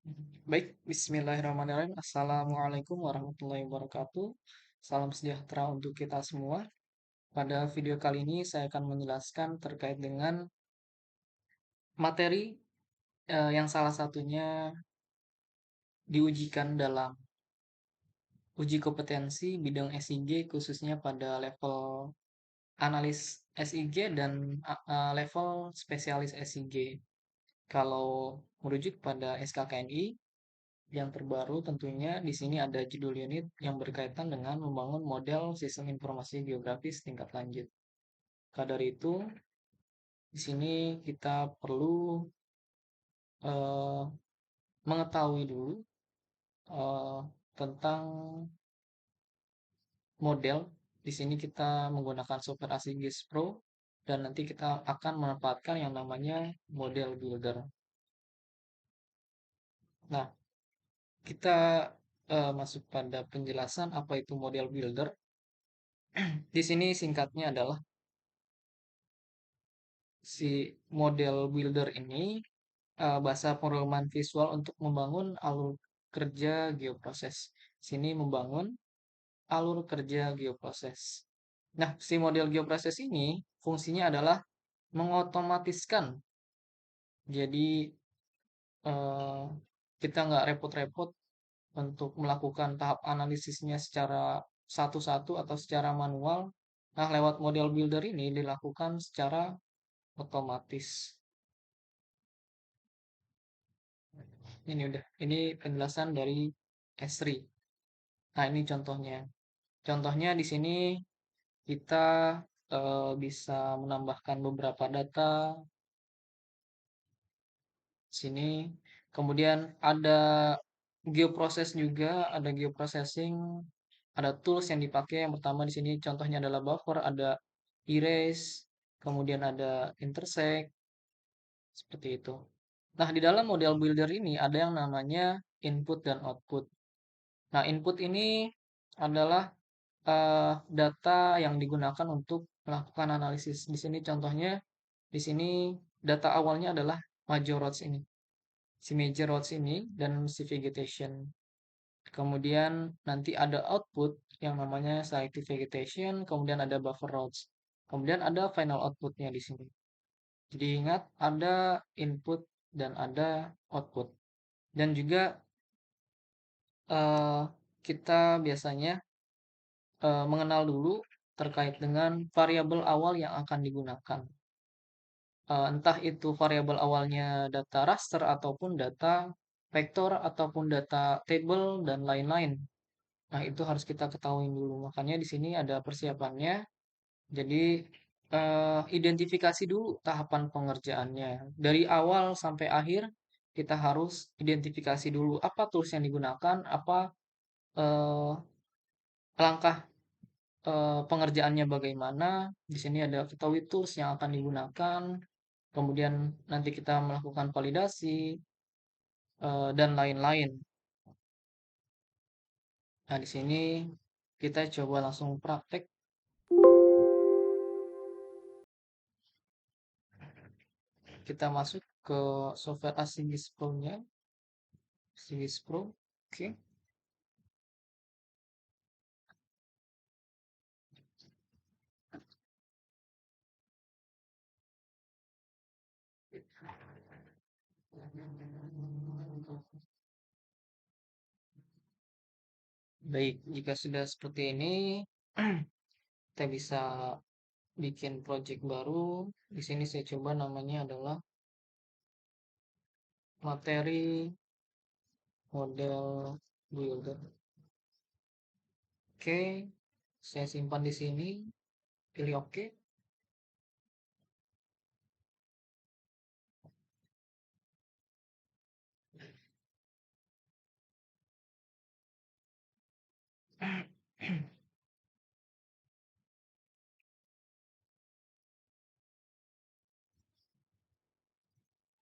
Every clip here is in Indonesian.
Baik, bismillahirrahmanirrahim. Assalamualaikum warahmatullahi wabarakatuh. Salam sejahtera untuk kita semua. Pada video kali ini saya akan menjelaskan terkait dengan materi yang salah satunya diujikan dalam uji kompetensi bidang SIG khususnya pada level analis SIG dan level spesialis SIG. Kalau merujuk pada SKKNI, yang terbaru tentunya di sini ada judul unit yang berkaitan dengan membangun model sistem informasi geografis tingkat lanjut. Maka dari itu, di sini kita perlu eh, mengetahui dulu eh, tentang model. Di sini kita menggunakan software ArcGIS Pro dan nanti kita akan menempatkan yang namanya model builder. Nah, kita masuk pada penjelasan apa itu model builder. Di sini singkatnya adalah si model builder ini bahasa pemrograman visual untuk membangun alur kerja geoproses. Sini membangun alur kerja geoproses. Nah, si model geoproses ini fungsinya adalah mengotomatiskan. Jadi eh, kita nggak repot-repot untuk melakukan tahap analisisnya secara satu-satu atau secara manual. Nah, lewat model builder ini dilakukan secara otomatis. Ini penjelasan dari Esri. Nah, ini contohnya. Contohnya di sini kita bisa menambahkan beberapa data sini. Kemudian ada geoproses juga, ada geoprocessing, ada tools yang dipakai. Yang pertama di sini contohnya adalah buffer, ada erase, kemudian ada intersect, seperti itu. Nah, di dalam model builder ini ada yang namanya input dan output. Nah, input ini adalah data yang digunakan untuk melakukan analisis. Di sini contohnya, di sini data awalnya adalah major rods ini. Si major rods ini dan si vegetation. Kemudian nanti ada output yang namanya selective vegetation, kemudian ada buffer rods. Kemudian ada final outputnya di sini. Jadi ingat ada input dan ada output. Dan juga eh, kita biasanya mengenal dulu terkait dengan variabel awal yang akan digunakan. Entah itu variabel awalnya data raster ataupun data vektor ataupun data table dan lain-lain. Nah, itu harus kita ketahui dulu. Makanya di sini ada persiapannya. Jadi identifikasi dulu tahapan pengerjaannya. Dari awal sampai akhir kita harus identifikasi dulu apa tools yang digunakan, apa eh, langkah pengerjaannya bagaimana. Di sini ada ketahui tools yang akan digunakan, kemudian nanti kita melakukan validasi, dan lain-lain. Nah, di sini kita coba langsung praktek. Kita masuk ke software ArcGIS Pro-nya, ArcGIS Pro. Oke. Baik, jika sudah seperti ini, kita bisa bikin project baru. Di sini saya coba namanya adalah materi model builder. Oke, saya simpan di sini, pilih oke.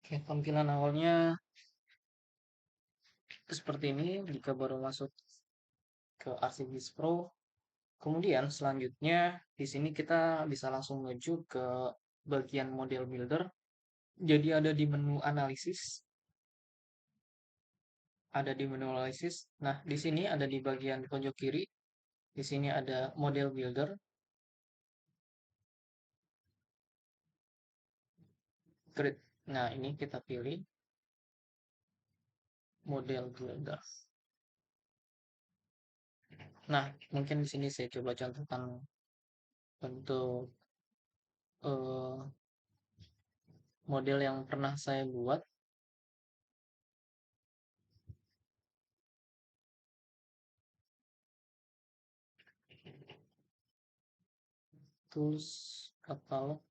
Oke, tampilan awalnya seperti ini jika baru masuk ke ArcGIS Pro. Kemudian selanjutnya di sini kita bisa langsung menuju ke bagian model builder. Jadi ada di menu analisis. ada di menu analisis. Nah, di sini ada di bagian pojok kiri. Di sini ada model builder. Nah, ini kita pilih model builder. Nah, mungkin di sini saya coba contohkan untuk eh, model yang pernah saya buat. Tools katalog.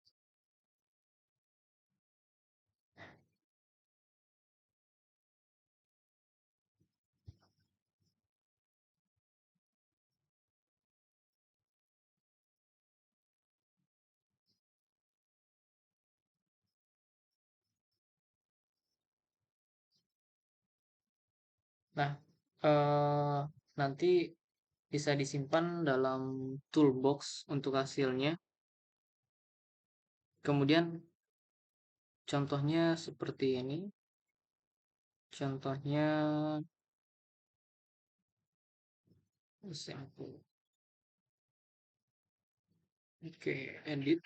Nah, eh, nanti bisa disimpan dalam toolbox untuk hasilnya. Kemudian contohnya seperti ini. Contohnya sampel. Oke, edit.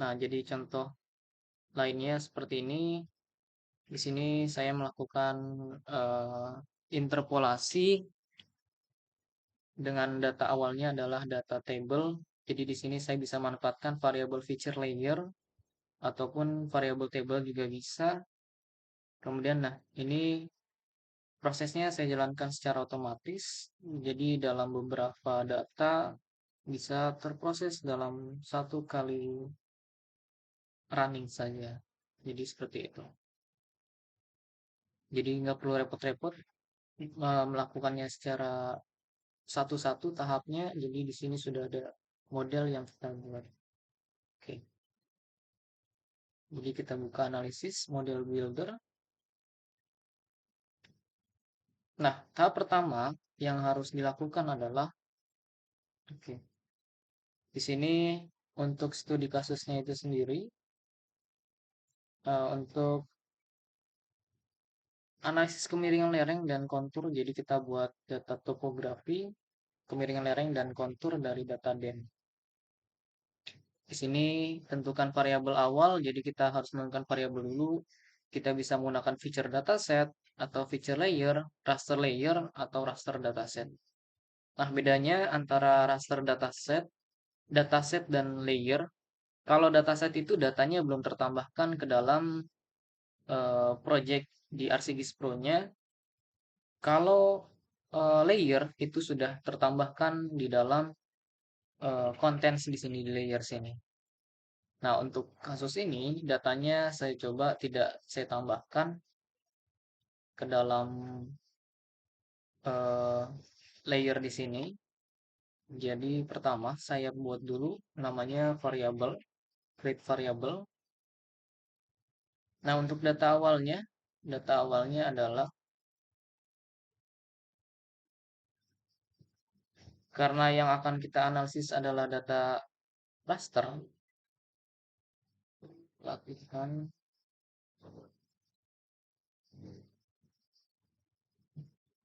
Nah, jadi contoh lainnya seperti ini. Di sini saya melakukan eh, interpolasi dengan data awalnya adalah data table. Jadi di sini saya bisa manfaatkan variabel feature layer ataupun variabel table juga bisa. Kemudian, nah ini prosesnya saya jalankan secara otomatis. Jadi dalam beberapa data bisa terproses dalam satu kali running saja. Jadi seperti itu. Jadi nggak perlu repot-repot melakukannya secara satu-satu tahapnya. Jadi di sini sudah ada model yang kita buat. Oke. Jadi kita buka analisis model builder. Nah, tahap pertama yang harus dilakukan adalah oke. Di sini untuk studi kasusnya itu sendiri untuk analisis kemiringan lereng dan kontur. Jadi kita buat data topografi, kemiringan lereng dan kontur dari data DEM. Di sini tentukan variabel awal, jadi kita harus menentukan variabel dulu. Kita bisa menggunakan feature dataset atau feature layer, raster layer atau raster dataset. Nah, bedanya antara raster dataset dan layer. Kalau dataset itu datanya belum tertambahkan ke dalam project di ArcGIS Pro-nya. Kalau layer itu sudah tertambahkan di dalam konten di sini di layer sini. Nah, untuk kasus ini datanya saya coba tidak saya tambahkan ke dalam eh, layer di sini. Jadi pertama saya buat dulu namanya variabel, create variable. Nah, untuk data awalnya adalah karena yang akan kita analisis adalah data raster, latihan.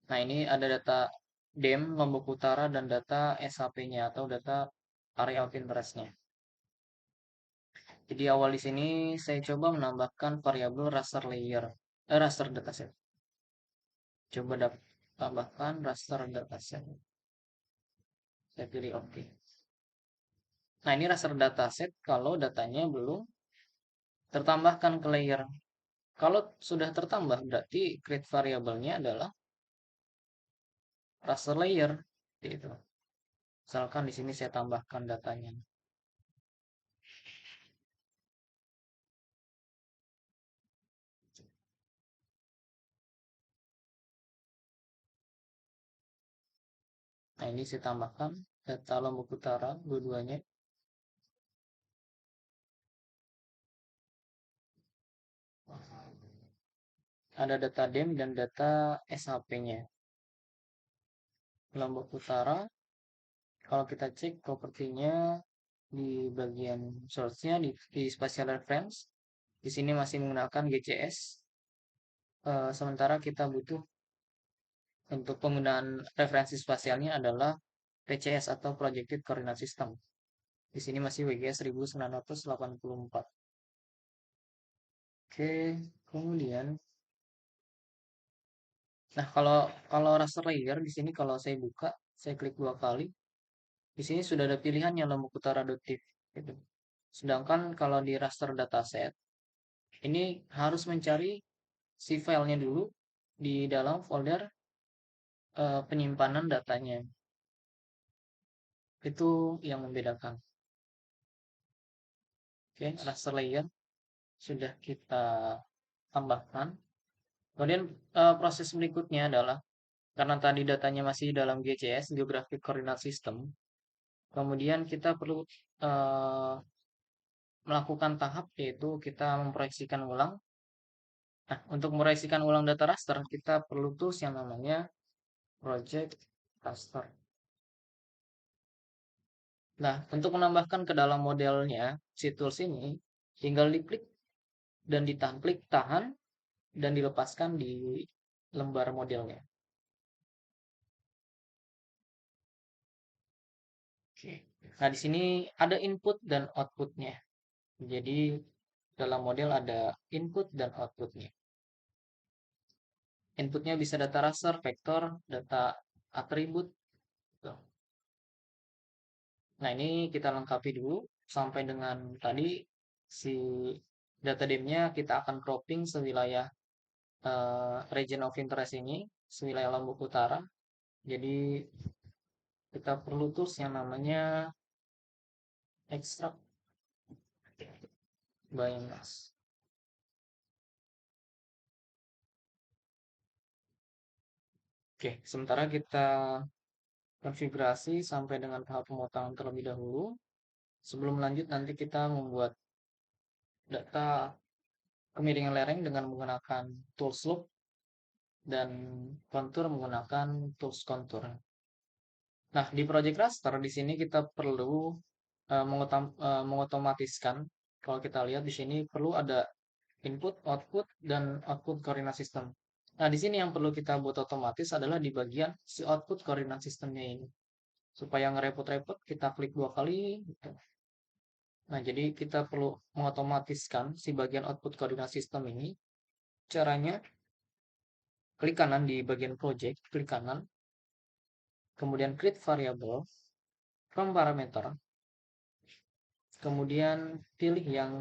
Nah, ini ada data DEM, Lombok Utara, dan data SHP-nya atau data area of interest-nya. Jadi awal di sini saya coba menambahkan variabel raster layer, raster dataset. Coba tambahkan raster dataset. Saya pilih OK. Nah, ini raster dataset kalau datanya belum tertambahkan ke layer. Kalau sudah tertambah berarti create variabelnya adalah raster layer. Gitu. Misalkan di sini saya tambahkan datanya. Nah, ini saya tambahkan data Lombok Utara dua-duanya. Ada data DEM dan data SHP-nya. Lombok Utara Kalau kita cek propertinya di bagian source-nya di spatial reference, di sini masih menggunakan GCS. Sementara kita butuh untuk penggunaan referensi spasialnya adalah PCS atau Projected Coordinate System. Di sini masih WGS 1984. Oke, kemudian, nah kalau kalau raster layer di sini kalau saya buka, saya klik 2 kali, di sini sudah ada pilihan yang Lembukutar adaptif. Gitu. Sedangkan kalau di raster dataset, ini harus mencari si filenya dulu di dalam folder penyimpanan datanya. Itu yang membedakan. Oke, raster layer sudah kita tambahkan. Kemudian proses berikutnya adalah karena tadi datanya masih dalam GCS, Geographic Coordinate System, kemudian kita perlu eh, melakukan tahap yaitu kita memproyeksikan ulang. Nah, untuk memproyeksikan ulang data raster, kita perlu tools yang namanya Project Raster. Nah, untuk menambahkan ke dalam modelnya, si tools ini tinggal diklik dan ditahan, klik tahan dan dilepaskan di lembar modelnya. Oke. Nah, di sini ada input dan outputnya. Jadi, dalam model ada input dan outputnya. Inputnya bisa data raster, vektor, data atribut. Gitu. Nah, ini kita lengkapi dulu sampai dengan tadi si data dim-nya kita akan cropping sewilayah region of interest ini, sewilayah Lombok Utara. Jadi kita perlu tools yang namanya extract by mass. Oke, sementara kita konfigurasi sampai dengan tahap pemotongan terlebih dahulu. Sebelum lanjut nanti kita membuat data kemiringan lereng dengan menggunakan tools loop dan kontur menggunakan tools kontur. Nah, di project raster di sini kita perlu mengotomatiskan. Kalau kita lihat di sini perlu ada input, output, dan output coordinate system. Nah, di sini yang perlu kita buat otomatis adalah di bagian si output coordinate systemnya ini. Supaya ngerepot-repot, kita klik 2 kali. Gitu. Nah, jadi kita perlu mengotomatiskan si bagian output coordinate system ini. Caranya, klik kanan di bagian project, klik kanan, kemudian create variable from parameter, kemudian pilih yang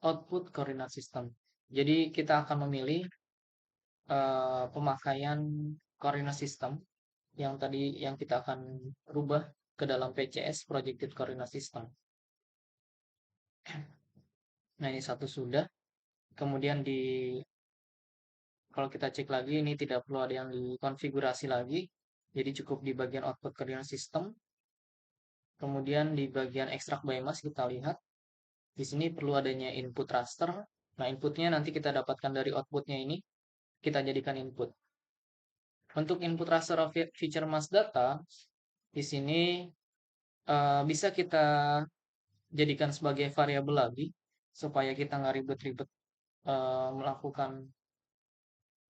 output coordinate system. Jadi kita akan memilih pemakaian coordinate system yang tadi yang kita akan rubah ke dalam PCS Projected Coordinate System. Nah, ini satu sudah. Kemudian kalau kita cek lagi ini tidak perlu ada yang dikonfigurasi lagi. Jadi cukup di bagian output coordinate system. Kemudian di bagian extract by mass kita lihat di sini perlu adanya input raster. Nah, inputnya nanti kita dapatkan dari outputnya ini kita jadikan input. Untuk input raster of feature mass data di sini bisa kita jadikan sebagai variabel lagi supaya kita nggak ribet-ribet melakukan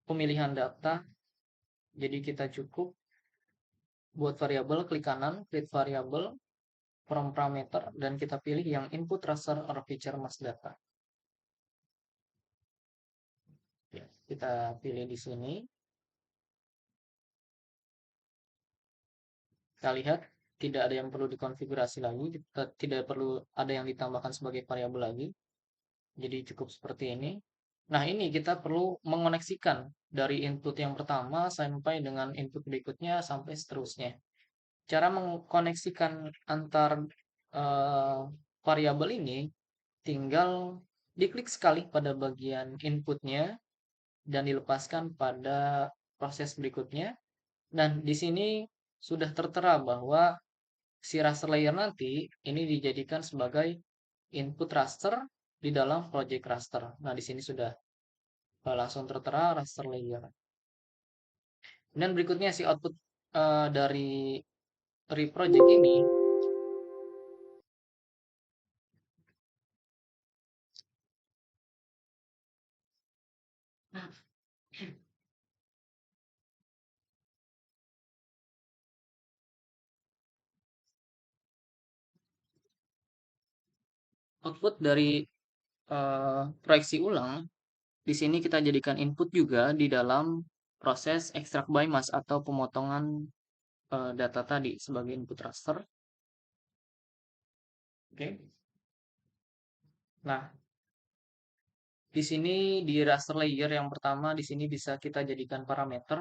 pemilihan data. Jadi kita cukup buat variabel, klik kanan, create variable from parameter, dan kita pilih yang input raster or feature mass data. Ya, kita pilih di sini. Kita lihat tidak ada yang perlu dikonfigurasi lagi, tidak perlu ada yang ditambahkan sebagai variabel lagi. Jadi cukup seperti ini. Nah, ini kita perlu mengoneksikan dari input yang pertama sampai dengan input berikutnya sampai seterusnya. Cara mengkoneksikan antar variabel ini tinggal diklik sekali pada bagian inputnya dan dilepaskan pada proses berikutnya. Dan di sini sudah tertera bahwa si raster layer nanti ini dijadikan sebagai input raster di dalam project raster. Nah, di sini sudah langsung tertera raster layer. Dan berikutnya si output dari reproject ini, output dari proyeksi ulang, di sini kita jadikan input juga di dalam proses extract by mask atau pemotongan data tadi sebagai input raster. Oke. Nah, di sini di raster layer yang pertama di sini bisa kita jadikan parameter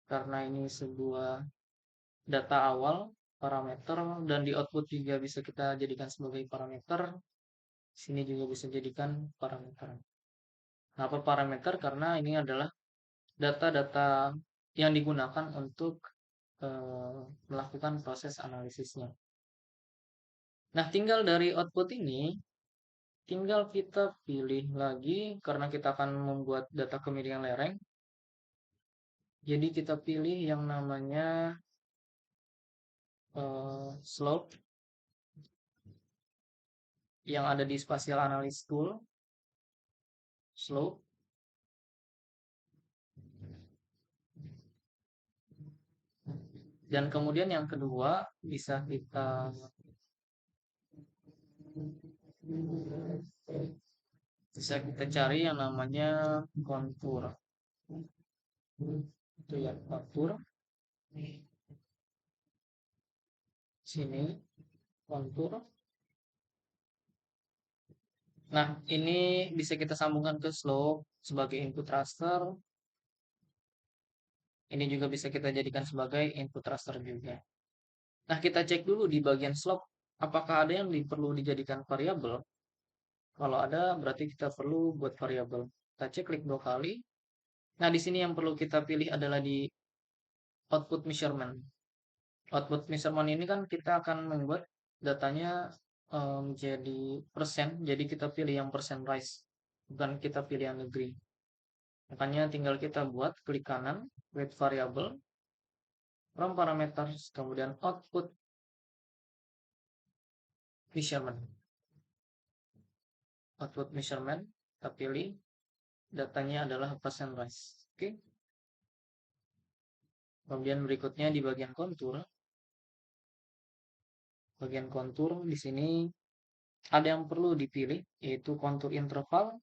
karena ini sebuah data awal parameter, dan di output juga bisa kita jadikan sebagai parameter. Sini juga bisa jadikan parameter. Nah, apa parameter? Karena ini adalah data-data yang digunakan untuk melakukan proses analisisnya. Nah, tinggal dari output ini, tinggal kita pilih lagi, karena kita akan membuat data kemiringan lereng. Jadi kita pilih yang namanya slope yang ada di Spatial Analysis Tool. Slope. Dan kemudian yang kedua bisa kita cari yang namanya kontur. Itu ya, kontur. Sini kontur. Nah, ini bisa kita sambungkan ke slope sebagai input raster. Ini juga bisa kita jadikan sebagai input raster juga. Nah, kita cek dulu di bagian slope, apakah ada yang perlu dijadikan variabel. Kalau ada, berarti kita perlu buat variabel. Kita cek, klik 2 kali. Nah, di sini yang perlu kita pilih adalah di output measurement. Output measurement ini kan kita akan membuat datanya menjadi persen, jadi kita pilih yang persen rise, bukan kita pilih yang degree. Makanya tinggal kita buat, klik kanan, create variable, from parameters, kemudian output measurement. Output measurement, kita pilih, datanya adalah persen rise. Oke. Kemudian berikutnya di bagian kontur. Bagian kontur di sini ada yang perlu dipilih, yaitu kontur interval.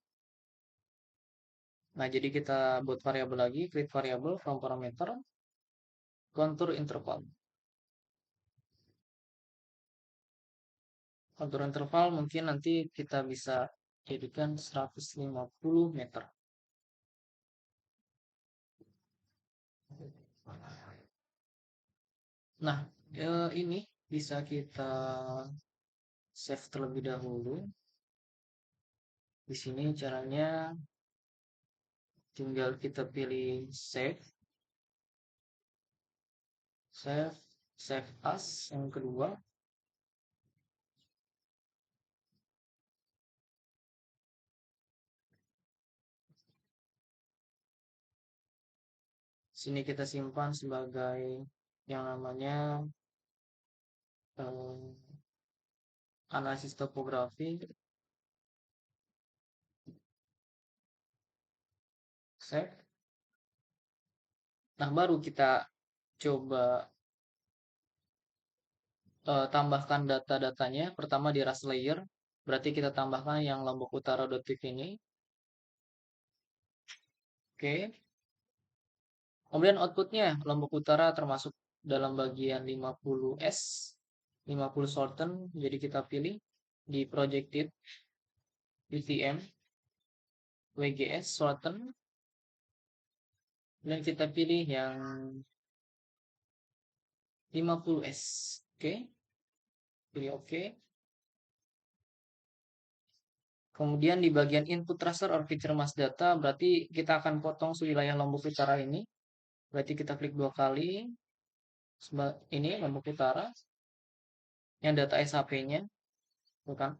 Nah, jadi kita buat variabel lagi, create variable from parameter, kontur interval. Kontur interval mungkin nanti kita bisa jadikan 150 meter. Nah, ini bisa kita save terlebih dahulu. Di sini caranya tinggal kita pilih save, save as yang kedua. Sini kita simpan sebagai yang namanya analisis topografi. Save. Nah, baru kita coba tambahkan data-datanya. Pertama di raster layer, berarti kita tambahkan yang Lombok Utara .py ini. Oke. Kemudian outputnya Lombok Utara termasuk dalam bagian 50S, 50 shorten. Jadi kita pilih di projected UTM WGS shorten, dan kita pilih yang 50S. Oke. Pilih oke. Kemudian di bagian input raster or feature mask data, berarti kita akan potong wilayah Lombok Utara ini. Berarti kita klik 2 kali. Ini Lombok Utara. Yang data SHP-nya. Bukan.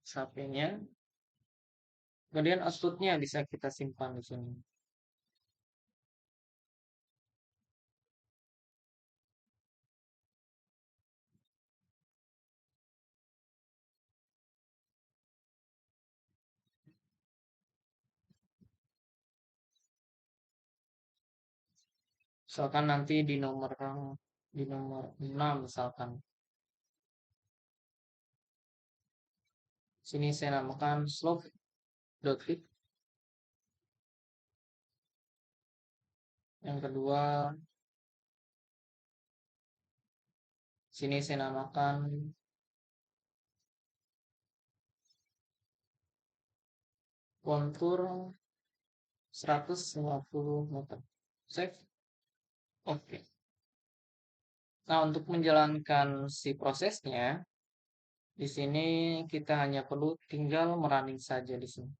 SHP-nya. Kemudian outputnya bisa kita simpan di sini. Misalkan nanti di nomor 6 misalkan. Sini saya namakan slope dot fit. Yang kedua, sini saya namakan kontur 150 meter. Save. Oke. Nah, untuk menjalankan si prosesnya, di sini kita hanya perlu tinggal merunning saja di sini.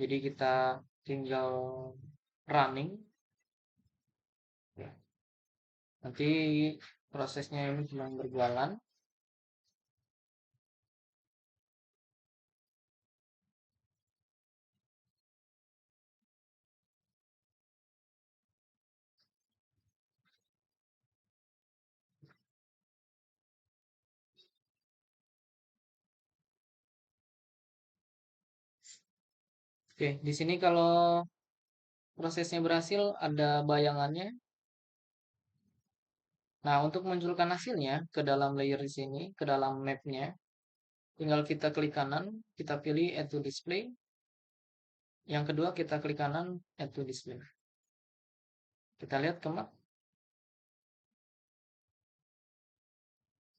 Jadi kita tinggal running. Ya. Nanti prosesnya ini cuma berjalan. Oke, di sini kalau prosesnya berhasil ada bayangannya. Nah, untuk munculkan hasilnya ke dalam layer di sini, ke dalam mapnya, tinggal kita klik kanan, kita pilih Add to Display. Yang kedua kita klik kanan, Add to Display. Kita lihat ke map.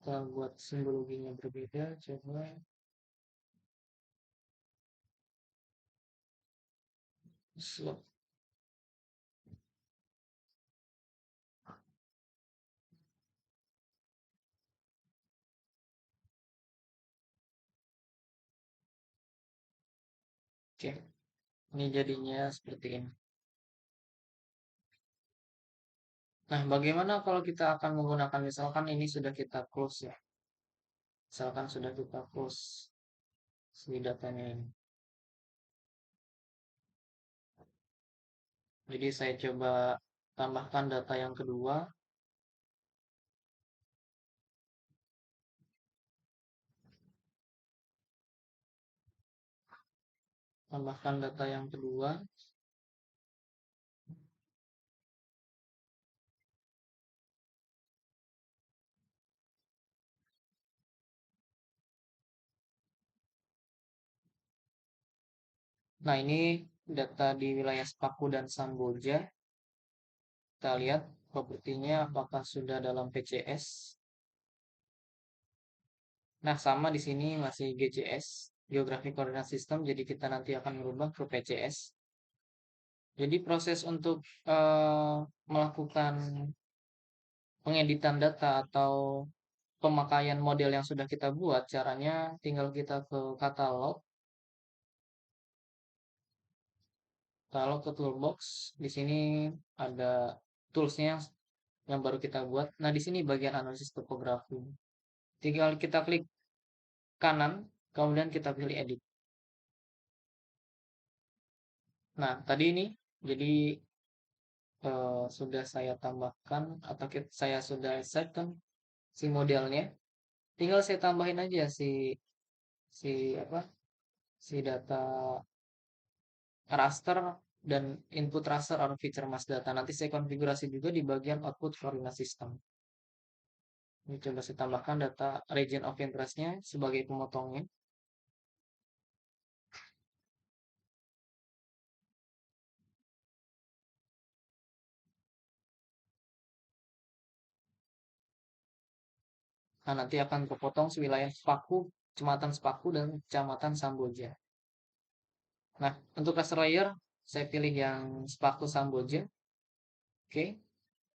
Kita buat simbologinya berbeda. Coba slot. Oke, ini jadinya seperti ini. Nah, bagaimana kalau kita akan menggunakan, misalkan ini sudah kita close ya. Misalkan sudah kita close si datanya ini. Jadi saya coba tambahkan data yang kedua. Tambahkan data yang kedua. Nah, ini data di wilayah Sepaku dan Samboja. Kita lihat propertinya apakah sudah dalam PCS. Nah, sama di sini masih GCS, Geographic Coordinate System. Jadi kita nanti akan merubah ke PCS. Jadi proses untuk melakukan pengeditan data atau pemakaian model yang sudah kita buat, caranya tinggal kita ke katalog. Kalau ke toolbox, di sini ada toolsnya yang baru kita buat. Nah, di sini bagian analisis topografi. Tinggal kita klik kanan, kemudian kita pilih edit. Nah, tadi ini jadi sudah saya tambahkan atau saya sudah set kan si modelnya. Tinggal saya tambahin aja si si apa? Si data raster dan input raster on feature mass data. Nanti saya konfigurasi juga di bagian output coordinate system. Ini coba saya tambahkan data region of interest-nya sebagai pemotongnya. Nah, nanti akan terpotong wilayah Sepaku, Kecamatan Sepaku, dan Kecamatan Samboja. Nah, untuk raster layer, saya pilih yang Sepaku Samboja. Oke.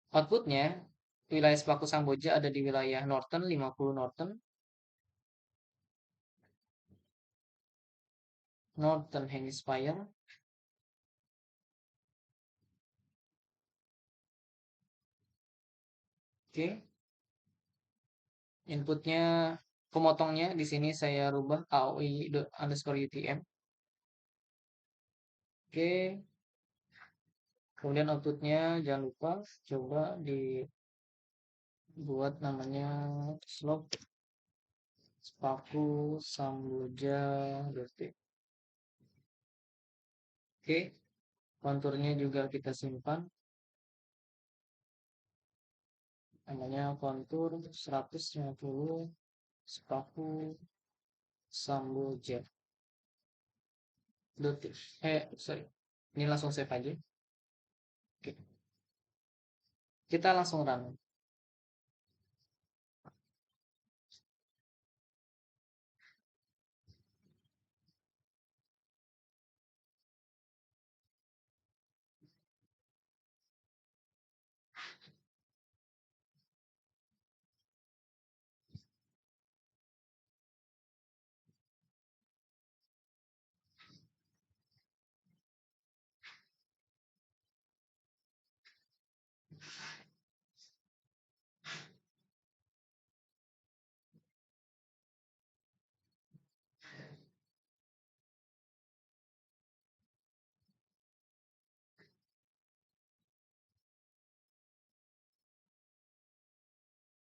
Outputnya, wilayah Sepaku Samboja ada di wilayah Norton, 50 Norton. Norton Hemisphere. Oke. Inputnya, pemotongnya di sini saya rubah AOI_UTM. Oke. Kemudian outputnya jangan lupa coba dibuat namanya slope Sepaku Samboja Detik. Oke, konturnya juga kita simpan. namanya kontur 150 Sepaku Samboja Dotif. Sorry. Ini langsung save aja. Oke. Kita langsung run.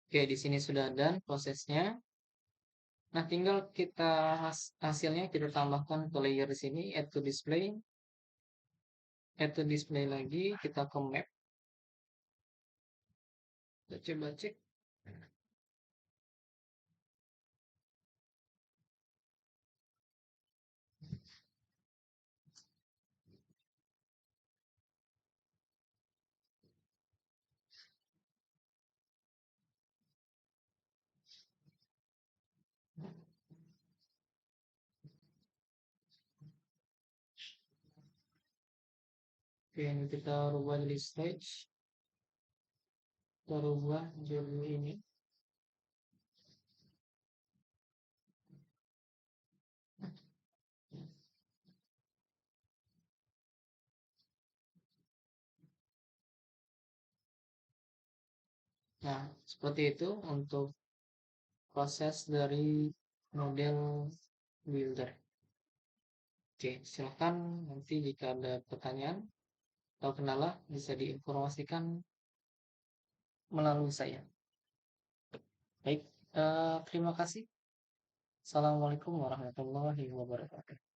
Oke, di sini sudah done prosesnya. Nah, tinggal kita hasilnya kita tambahkan ke layer di sini, add to display lagi, kita ke map. Kita coba cek. Oke, ini kita rubah jadi stage. Kita rubah jadi ini. Nah, seperti itu untuk proses dari model builder. Oke, silakan nanti jika ada pertanyaan atau kendala bisa diinformasikan melalui saya. Baik, terima kasih. Assalamualaikum warahmatullahi wabarakatuh.